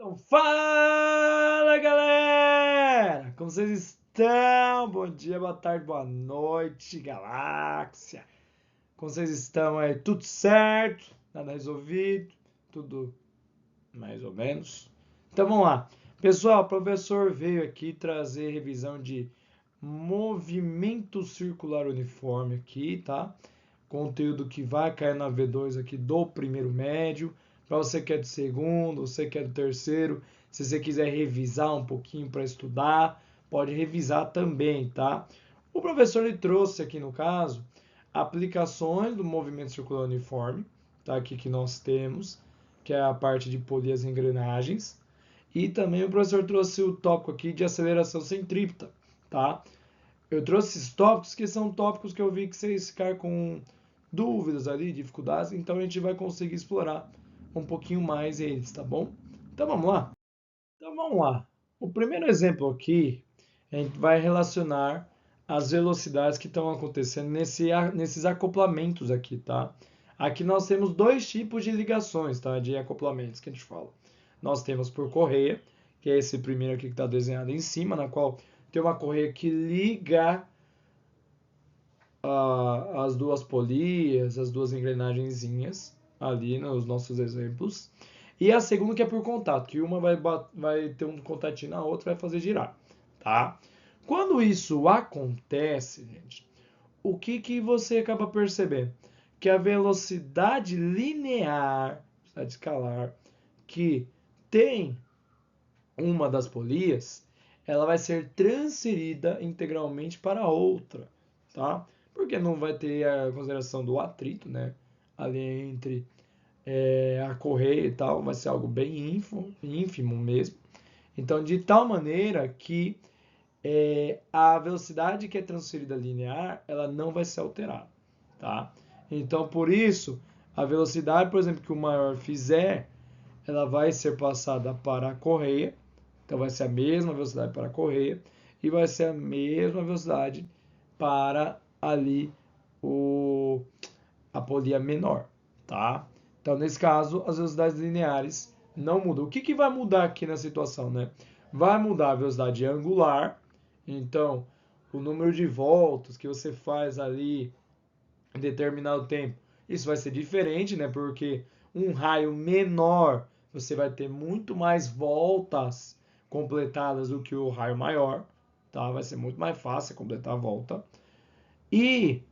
Então, fala galera! Como vocês estão? Bom dia, boa tarde, boa noite, galáxia! Como vocês estão aí? Tudo certo? Nada resolvido? Tudo mais ou menos? Então vamos lá. Pessoal, o professor veio aqui trazer revisão de movimento circular uniforme aqui, tá? Conteúdo que vai cair na V2 aqui do primeiro médio. Para você que é do segundo, você que é do terceiro, se você quiser revisar um pouquinho para estudar, pode revisar também, tá? O professor ele trouxe aqui no caso aplicações do movimento circular uniforme, tá? Aqui que nós temos, que é a parte de polir as engrenagens. E também o professor trouxe o tópico aqui de aceleração centrípeta, tá? Eu trouxe esses tópicos que são tópicos que eu vi que vocês ficaram com dúvidas ali, dificuldades, então a gente vai conseguir explorar um pouquinho mais eles, tá bom? Então vamos lá? Então vamos lá. O primeiro exemplo aqui, a gente vai relacionar as velocidades que estão acontecendo nesses acoplamentos aqui, tá? Aqui nós temos dois tipos de ligações, tá? De acoplamentos que a gente fala. Nós temos por correia, que é esse primeiro aqui que está desenhado em cima, na qual tem uma correia que liga as duas polias, as duas engrenagenzinhas ali nos nossos exemplos. E a segunda que é por contato, que uma vai ter um contatinho na outra, vai fazer girar, tá? Quando isso acontece, gente, o que você acaba percebendo? Que a velocidade linear, velocidade escalar, que tem uma das polias, ela vai ser transferida integralmente para a outra, tá? Porque não vai ter a consideração do atrito, né? Ali entre a correia e tal, vai ser algo bem ínfimo mesmo. Então, de tal maneira que a velocidade que é transferida linear, ela não vai ser alterada, tá? Então, por isso, a velocidade, por exemplo, que o maior fizer, ela vai ser passada para a correia, então vai ser a mesma velocidade para a correia e vai ser a mesma velocidade para ali a polia menor, tá? Então, nesse caso, as velocidades lineares não mudam. O que vai mudar aqui na situação, né? Vai mudar a velocidade angular, então o número de voltas que você faz ali em determinado tempo, isso vai ser diferente, né? Porque um raio menor você vai ter muito mais voltas completadas do que o raio maior, tá? Vai ser muito mais fácil completar a volta. E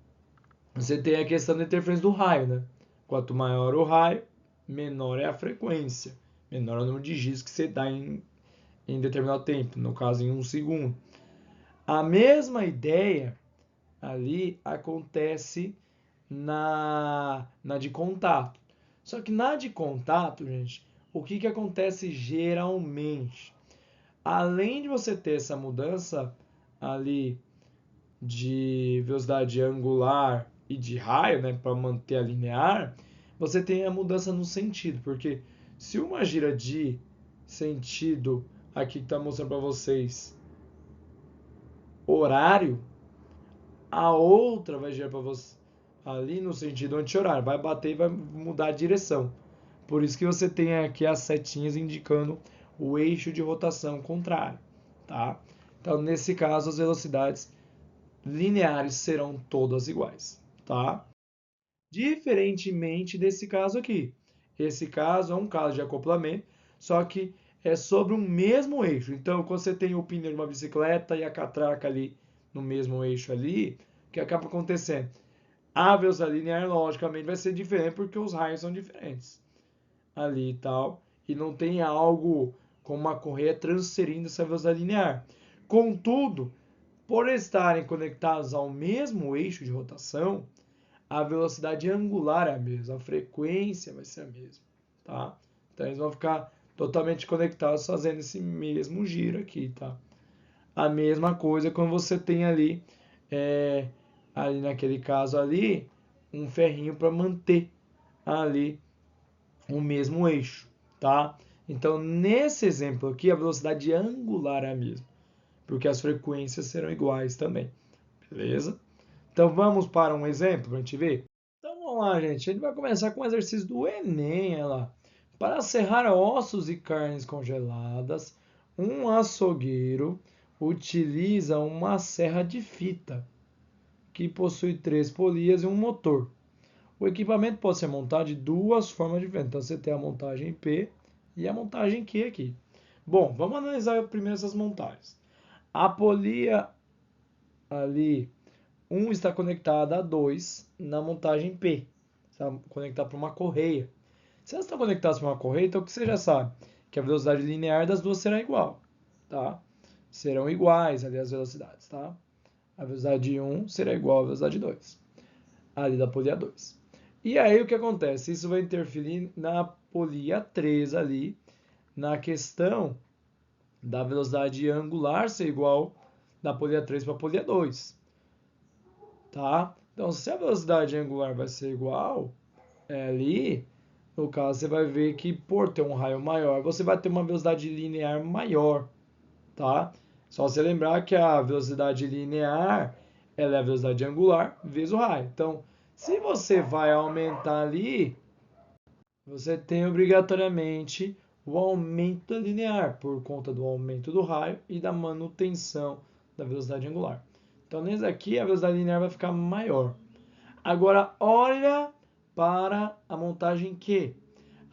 você tem a questão da interferência do raio, né? Quanto maior o raio, menor é a frequência, menor é o número de giros que você dá em determinado tempo, no caso em um segundo. A mesma ideia ali acontece na de contato. Só que na de contato, gente, o que acontece geralmente? Além de você ter essa mudança ali de velocidade angular e de raio, né, para manter a linear, você tem a mudança no sentido, porque se uma gira de sentido aqui que está mostrando para vocês horário, a outra vai girar para você ali no sentido anti-horário, vai bater e vai mudar a direção. Por isso que você tem aqui as setinhas indicando o eixo de rotação contrário, tá? Então, nesse caso, as velocidades lineares serão todas iguais, tá? Diferentemente desse caso aqui. Esse caso é um caso de acoplamento, só que é sobre um mesmo eixo. Então, quando você tem o pneu de uma bicicleta e a catraca ali no mesmo eixo ali, o que acaba acontecendo? A velocidade linear, logicamente, vai ser diferente porque os raios são diferentes ali e tal. E não tem algo como uma correia transferindo essa velocidade linear. Contudo, por estarem conectados ao mesmo eixo de rotação, a velocidade angular é a mesma, a frequência vai ser a mesma, tá? Então eles vão ficar totalmente conectados fazendo esse mesmo giro aqui, tá? A mesma coisa quando você tem ali, ali naquele caso ali, um ferrinho para manter ali o mesmo eixo, tá? Então nesse exemplo aqui a velocidade angular é a mesma, porque as frequências serão iguais também, beleza? Então vamos para um exemplo para a gente ver? Então vamos lá, gente. A gente vai começar com o exercício do Enem, olha lá. Para serrar ossos e carnes congeladas, um açougueiro utiliza uma serra de fita, que possui 3 polias e um motor. O equipamento pode ser montado de duas formas diferentes. Então você tem a montagem P e a montagem Q aqui. Bom, vamos analisar primeiro essas montagens. A polia ali 1 está conectada a 2 na montagem P. Está conectada para uma correia. Se elas estão conectadas para uma correia, então o que você já sabe? Que a velocidade linear das duas será igual. Tá? Serão iguais ali as velocidades. Tá? A velocidade de 1 será igual à velocidade de 2. Ali da polia 2. E aí o que acontece? Isso vai interferir na polia 3 ali, na questão da velocidade angular ser igual da polia 3 para a polia 2. Tá? Então, se a velocidade angular vai ser igual ali, no caso, você vai ver que por ter um raio maior, você vai ter uma velocidade linear maior. Tá? Só você lembrar que a velocidade linear ela é a velocidade angular vezes o raio. Então, se você vai aumentar ali, você tem obrigatoriamente o aumento da linear, por conta do aumento do raio e da manutenção da velocidade angular. Então, nesse aqui, a velocidade linear vai ficar maior. Agora, olha para a montagem Q.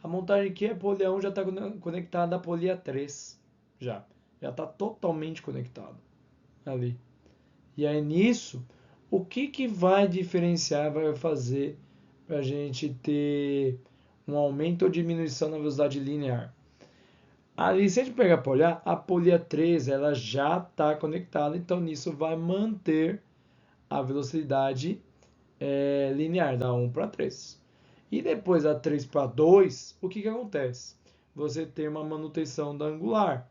A montagem Q, a polia 1 já está conectada à polia 3. Já está totalmente conectado ali. E aí, nisso, o que vai diferenciar, vai fazer para a gente ter um aumento ou diminuição na velocidade linear? Ali, se a gente pegar para olhar, a polia 3 ela já está conectada, então nisso vai manter a velocidade linear, da 1 para 3. E depois da 3 para 2, o que acontece? Você tem uma manutenção da angular.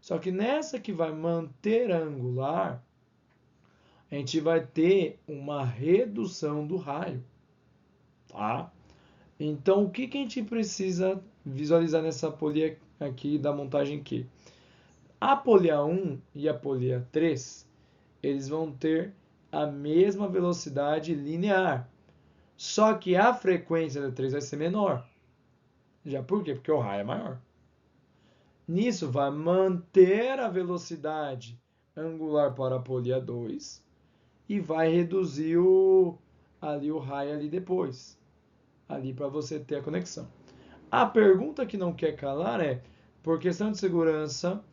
Só que nessa que vai manter a angular, a gente vai ter uma redução do raio. Tá? Então, o que a gente precisa visualizar nessa polia aqui da montagem Q? A polia 1 e a polia 3, eles vão ter a mesma velocidade linear. Só que a frequência da 3 vai ser menor. Já por quê? Porque o raio é maior. Nisso vai manter a velocidade angular para a polia 2 e vai reduzir ali o raio ali depois. Ali para você ter a conexão. A pergunta que não quer calar é, por questão de segurança,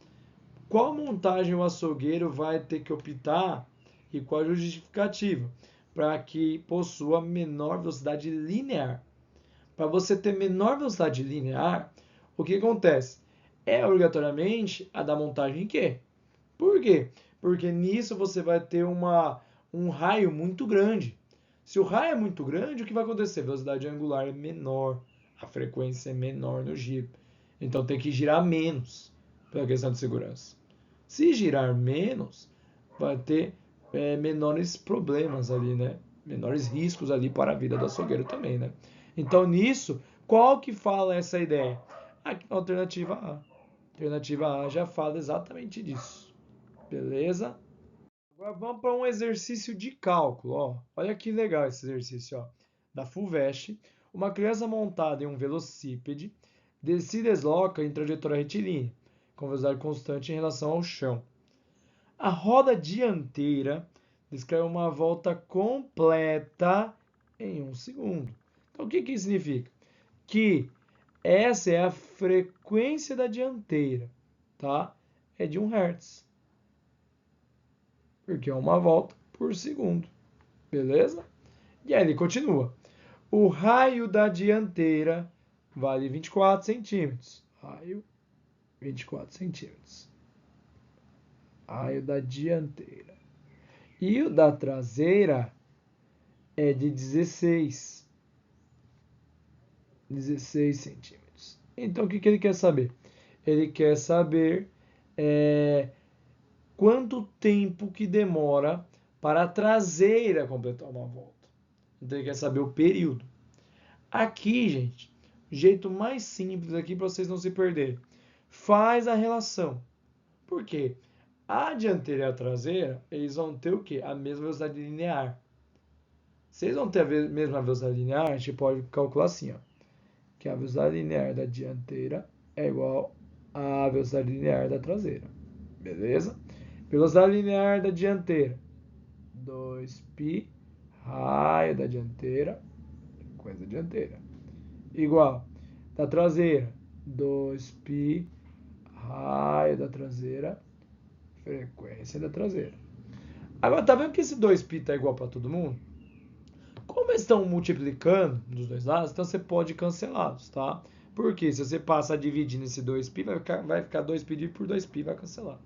qual montagem o açougueiro vai ter que optar e qual a justificativa para que possua menor velocidade linear? Para você ter menor velocidade linear, o que acontece? É obrigatoriamente a da montagem Q. Por quê? Porque nisso você vai ter um raio muito grande. Se o raio é muito grande, o que vai acontecer? A velocidade angular é menor, a frequência é menor no giro. Então tem que girar menos pela questão de segurança. Se girar menos, vai ter menores problemas ali, né? Menores riscos ali para a vida do açougueiro também, né? Então nisso, qual que fala essa ideia? A alternativa A. A alternativa A já fala exatamente disso. Beleza? Agora vamos para um exercício de cálculo. Ó. Olha que legal esse exercício. Ó. Da FUVEST, uma criança montada em um velocípede se desloca em trajetória retilínea, com velocidade constante em relação ao chão. A roda dianteira descreve uma volta completa em 1 segundo. Então, o que isso significa? Que essa é a frequência da dianteira, tá? É de 1 Hz, porque é uma volta por segundo, beleza? E aí ele continua. O raio da dianteira vale 24 centímetros. Raio, 24 centímetros. Raio da dianteira. E o da traseira é de 16 centímetros. Então, o que ele quer saber? Ele quer saber quanto tempo que demora para a traseira completar uma volta. Então, ele quer saber o período. Aqui, gente, o jeito mais simples aqui para vocês não se perderem. Faz a relação. Por quê? A dianteira e a traseira, eles vão ter o quê? A mesma velocidade linear. Se eles vão ter a mesma velocidade linear, a gente pode calcular assim, ó. que a velocidade linear da dianteira é igual à velocidade linear da traseira. Beleza? Velocidade linear da dianteira, 2π raio da dianteira, frequência da dianteira, igual da traseira, 2π raio da traseira, frequência da traseira. Agora, tá vendo que esse 2π tá igual para todo mundo? Como eles estão multiplicando dos dois lados, então você pode cancelá-los, tá? Porque se você passa a dividir nesse 2π, vai ficar 2π dividido por 2π, vai cancelar.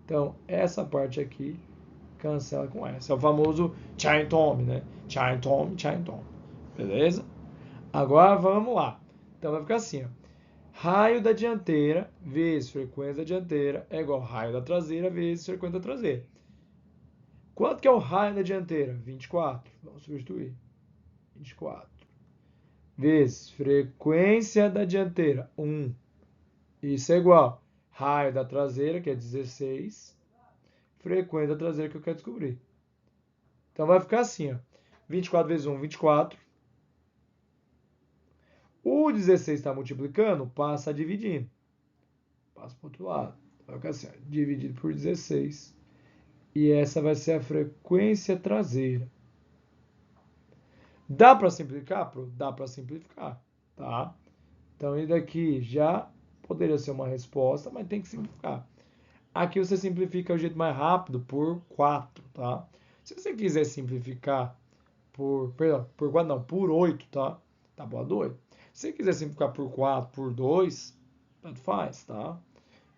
Então, essa parte aqui cancela com essa. É o famoso chain tome, né? Chain tome. Beleza? Agora, vamos lá. Então, vai ficar assim, ó. Raio da dianteira vezes frequência da dianteira é igual a raio da traseira vezes frequência da traseira. Quanto que é o raio da dianteira? 24. Vamos substituir. 24. Vezes frequência da dianteira, 1. Isso é igual a raio da traseira, que é 16. Frequência da traseira que eu quero descobrir. Então vai ficar assim, ó. 24 vezes 1, 24. O 16 está multiplicando, passa dividindo. Passa para o outro lado. Vai ficar assim, ó. Dividido por 16. E essa vai ser a frequência traseira. Dá para simplificar? Dá para simplificar, tá? Então, isso daqui já poderia ser uma resposta, mas tem que simplificar. Aqui você simplifica o jeito mais rápido por 4, tá? Se você quiser simplificar por 8, tá? Tábua do 8. Se você quiser simplificar por 4, por 2, tanto faz, tá?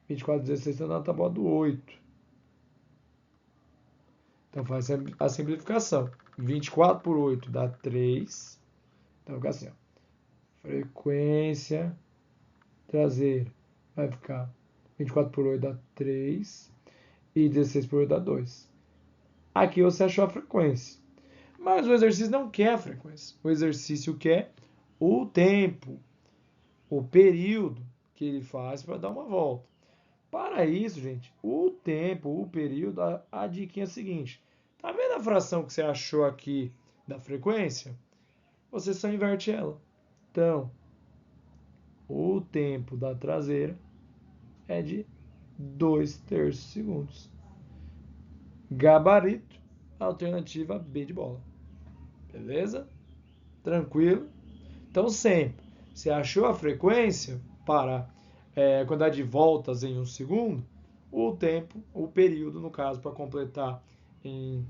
24, 16 está na tábua do 8. Então faz a simplificação. 24 por 8 dá 3. Então fica assim, ó. Frequência traseira vai ficar 24 por 8 dá 3 e 16 por 8 dá 2. Aqui você achou a frequência. Mas o exercício não quer a frequência. O exercício quer o tempo, o período que ele faz para dar uma volta. Para isso, gente, o tempo, o período, a dica é a seguinte. Tá vendo a fração que você achou aqui da frequência? Você só inverte ela. Então, o tempo da traseira é de 2/3 segundos. Gabarito, alternativa B de bola. Beleza? Tranquilo? Então, sempre, você achou a frequência para a quantidade de voltas em 1 segundo, o tempo, o período, no caso, para completar em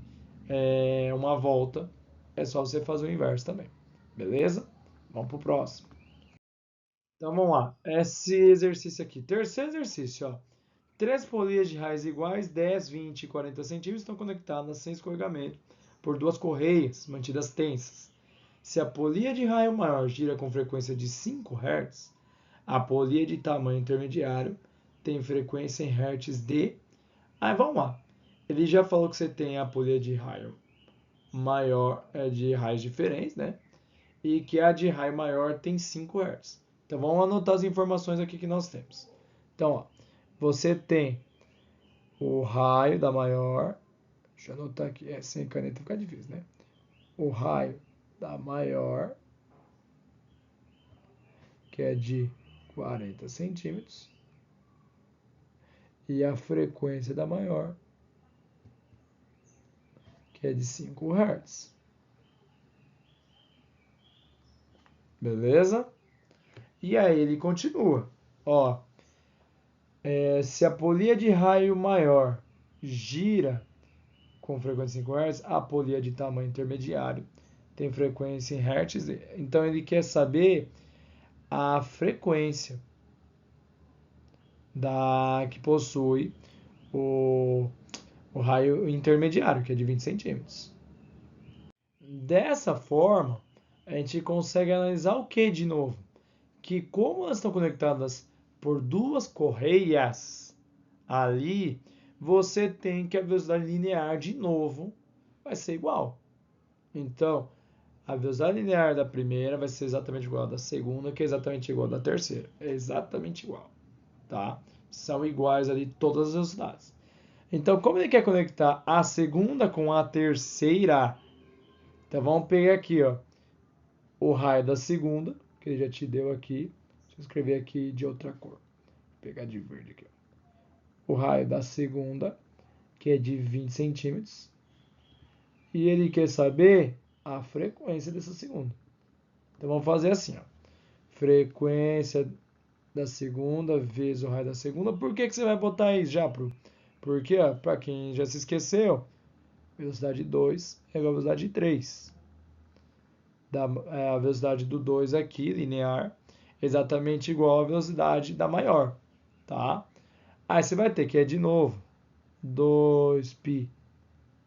uma volta, é só você fazer o inverso também. Beleza? Vamos para o próximo. Então, vamos lá. Esse exercício aqui. Terceiro exercício, ó. 3 polias de raios iguais, 10, 20 e 40 centímetros, estão conectadas sem escorregamento por 2 correias mantidas tensas. Se a polia de raio maior gira com frequência de 5 Hz, a polia de tamanho intermediário tem frequência em Hz de... Aí vamos lá. Ele já falou que você tem a polia de raio maior, de raios diferentes, né? E que a de raio maior tem 5 Hz. Então vamos anotar as informações aqui que nós temos. Então, ó, você tem o raio da maior... Deixa eu anotar aqui, sem caneta fica difícil, né? O raio da maior, que é de 40 centímetros, e a frequência da maior, que é de 5 Hz. Beleza? E aí ele continua. Ó, se a polia de raio maior gira com frequência de 5 Hz, a polia de tamanho intermediário tem frequência em Hz. Então ele quer saber a frequência que possui o raio intermediário, que é de 20 centímetros. Dessa forma, a gente consegue analisar o que de novo? Que como elas estão conectadas por 2 correias ali, você tem que a velocidade linear de novo vai ser igual. Então, a velocidade linear da primeira vai ser exatamente igual à da segunda, que é exatamente igual à da terceira. É exatamente igual, tá? São iguais ali todas as velocidades. Então, como ele quer conectar a segunda com a terceira, então vamos pegar aqui, ó, o raio da segunda, que ele já te deu aqui. Deixa eu escrever aqui de outra cor. Vou pegar de verde aqui. O raio da segunda, que é de 20 centímetros. E ele quer saber a frequência dessa segunda. Então vamos fazer assim, ó. Frequência da segunda vezes o raio da segunda. Por que você vai botar isso já, Porque, para quem já se esqueceu, velocidade 2 é igual a velocidade 3. A velocidade do 2 aqui, linear, exatamente igual à velocidade da maior, tá? Aí você vai ter que de novo 2π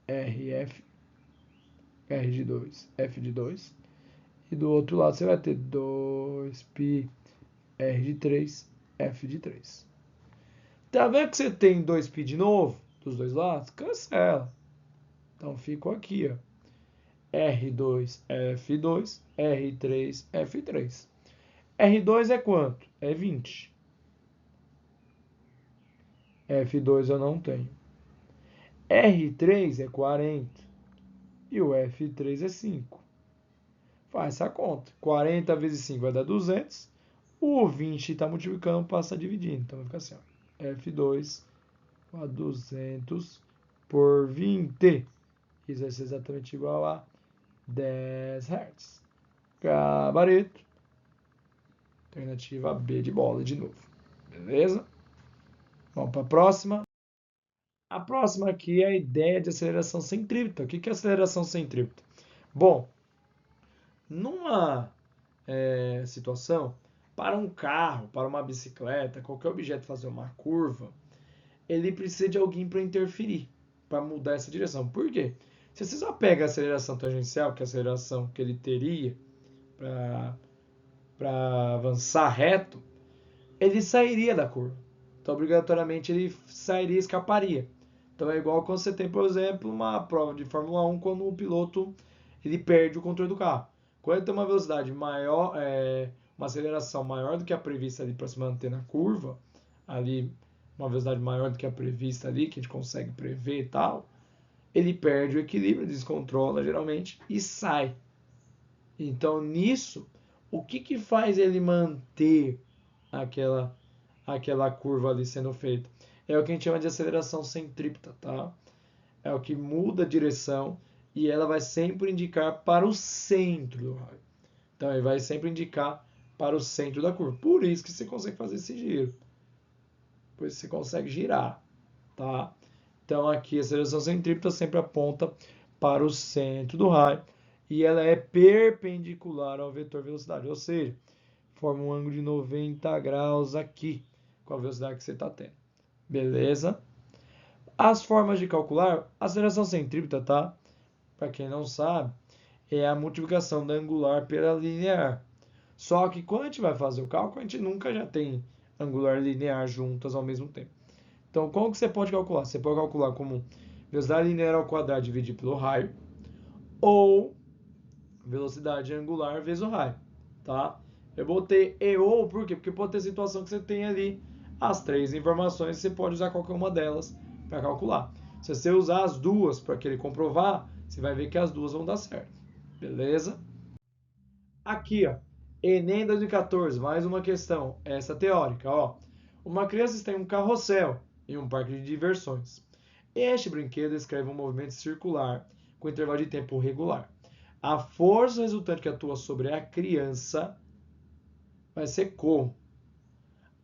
RF, R de 2, F de 2. E do outro lado você vai ter 2π R de 3, F de 3. Tá vendo que você tem 2π de novo, dos dois lados? Cancela. Então ficou aqui, ó. R2, F2, R3, F3. R2 é quanto? É 20. F2 eu não tenho. R3 é 40. E o F3 é 5. Faz essa conta. 40 vezes 5 vai dar 200. O 20 está multiplicando, passa dividindo. Então vai ficar assim, ó. F2 a 200 por 20. Isso vai ser exatamente igual a 10 Hz. Gabarito. Alternativa B de bola de novo. Beleza? Vamos para a próxima. A próxima aqui é a ideia de aceleração centrípeta. O que é aceleração centrípeta? Bom, numa situação, para um carro, para uma bicicleta, qualquer objeto fazer uma curva, ele precisa de alguém para interferir, para mudar essa direção. Por quê? Se você só pega a aceleração tangencial, que é a aceleração que ele teria para avançar reto, ele sairia da curva. Então, obrigatoriamente, ele sairia e escaparia. Então, é igual quando você tem, por exemplo, uma prova de Fórmula 1, quando o piloto ele perde o controle do carro. Quando ele tem uma velocidade maior, uma aceleração maior do que a prevista ali para se manter na curva, ali uma velocidade maior do que a prevista ali, que a gente consegue prever e tal, ele perde o equilíbrio, descontrola geralmente e sai. Então, nisso, o que faz ele manter aquela curva ali sendo feita? É o que a gente chama de aceleração centrípeta, tá? É o que muda a direção e ela vai sempre indicar para o centro do raio. Então, ele vai sempre indicar para o centro da curva. Por isso que você consegue fazer esse giro. Por isso você consegue girar, tá? Então, aqui a aceleração centrípeta sempre aponta para o centro do raio e ela é perpendicular ao vetor velocidade, ou seja, forma um ângulo de 90 graus aqui com a velocidade que você está tendo. Beleza? As formas de calcular, a aceleração centrípeta, tá? Para quem não sabe, é a multiplicação da angular pela linear. Só que quando a gente vai fazer o cálculo, a gente nunca já tem angular e linear juntas ao mesmo tempo. Então, como que você pode calcular? Você pode calcular como velocidade linear ao quadrado dividido pelo raio, ou velocidade angular vezes o raio, tá? Eu botei e ou, por quê? Porque pode ter situação que você tem ali as três informações, você pode usar qualquer uma delas para calcular. Se você usar as duas para querer comprovar, você vai ver que as duas vão dar certo. Beleza? Aqui, ó, Enem 2014, mais uma questão, essa teórica, ó. Uma criança está em um carrossel em um parque de diversões. Este brinquedo descreve um movimento circular com intervalo de tempo regular. A força resultante que atua sobre a criança vai ser como?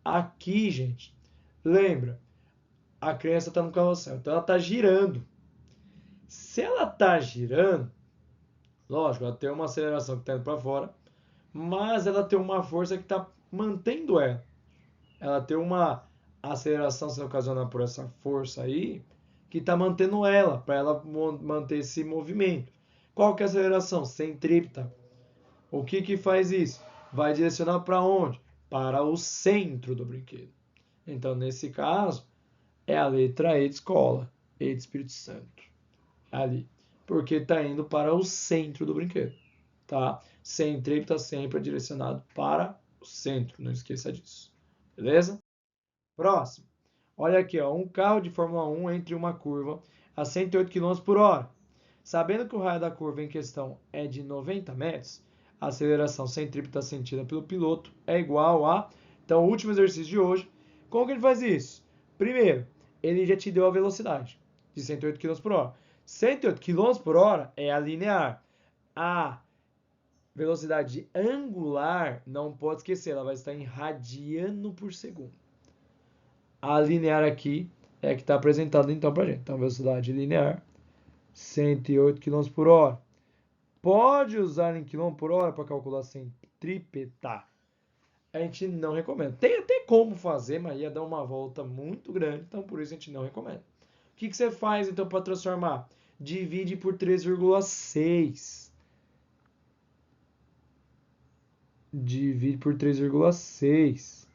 Aqui, gente, lembra, a criança está no carrossel, então ela está girando. Se ela está girando, lógico, ela tem uma aceleração que está indo para fora, mas ela tem uma força que está mantendo ela. Ela tem uma aceleração sendo ocasionada por essa força aí, que está mantendo ela, para ela manter esse movimento. Qual que é a aceleração? Centrípeta. O que faz isso? Vai direcionar para onde? Para o centro do brinquedo. Então, nesse caso, é a letra E de escola, E de Espírito Santo. Ali. Porque está indo para o centro do brinquedo. Tá? Centrípeta sempre é direcionado para o centro. Não esqueça disso. Beleza? Próximo. Olha aqui, ó, um carro de Fórmula 1 entre uma curva a 108 km por hora. Sabendo que o raio da curva em questão é de 90 metros, A aceleração centrípeta sentida pelo piloto é igual a... Então, o último exercício de hoje, como que ele faz isso? Primeiro, ele já te deu a velocidade de 108 km por hora. 108 km por hora é a linear. A velocidade angular, não pode esquecer, ela vai estar em radiano por segundo. A linear aqui é a que está apresentada então para a gente. Então, velocidade linear, 108 km por hora. Pode usar em km por hora para calcular centrípeta? A gente não recomenda. Tem até como fazer, mas ia dar uma volta muito grande, então por isso a gente não recomenda. O que você faz então para transformar? Divide por 3,6. Divide por 3,6,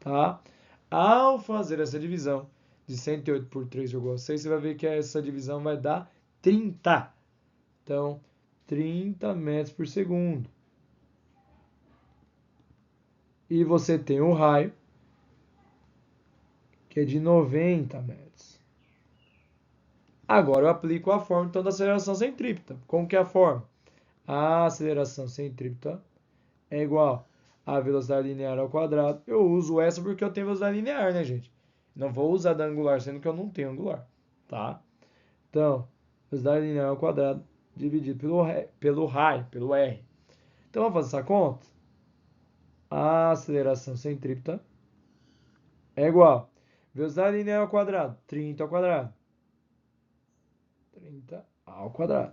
tá? Ao fazer essa divisão de 108 por 3,6, você vai ver que essa divisão vai dar 30. Então, 30 metros por segundo. E você tem um raio, que é de 90 metros. Agora eu aplico a fórmula então, da aceleração centrípeta. Como que é a fórmula? A aceleração centrípeta é igual a velocidade linear ao quadrado. Eu uso essa porque eu tenho velocidade linear, né, gente? Não vou usar da angular, sendo que eu não tenho angular, tá? Então, velocidade linear ao quadrado dividido pelo raio, pelo R. Então, vamos fazer essa conta? A aceleração centrípeta é igual a velocidade linear ao quadrado, 30 ao quadrado. 30 ao quadrado.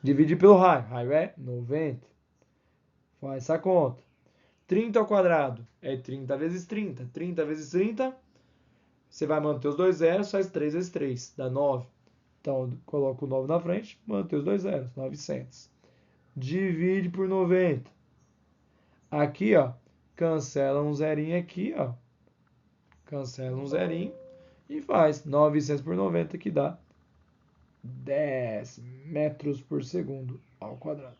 Dividir pelo raio. Raio é 90. Faz essa conta. 30 ao quadrado é 30 vezes 30. 30 vezes 30, você vai manter os dois zeros, faz 3 vezes 3, dá 9. Então, coloca o 9 na frente, manter os dois zeros, 900. Divide por 90. Aqui, ó, cancela um zerinho aqui, ó. Cancela um zerinho e faz 900 por 90, que dá 10 metros por segundo ao quadrado.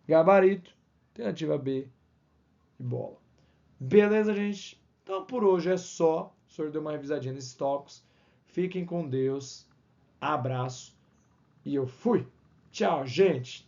Gabarito, alternativa B de bola. Beleza, gente? Então por hoje é só. O senhor deu uma revisadinha nesses tópicos. Fiquem com Deus. Abraço. E eu fui. Tchau, gente.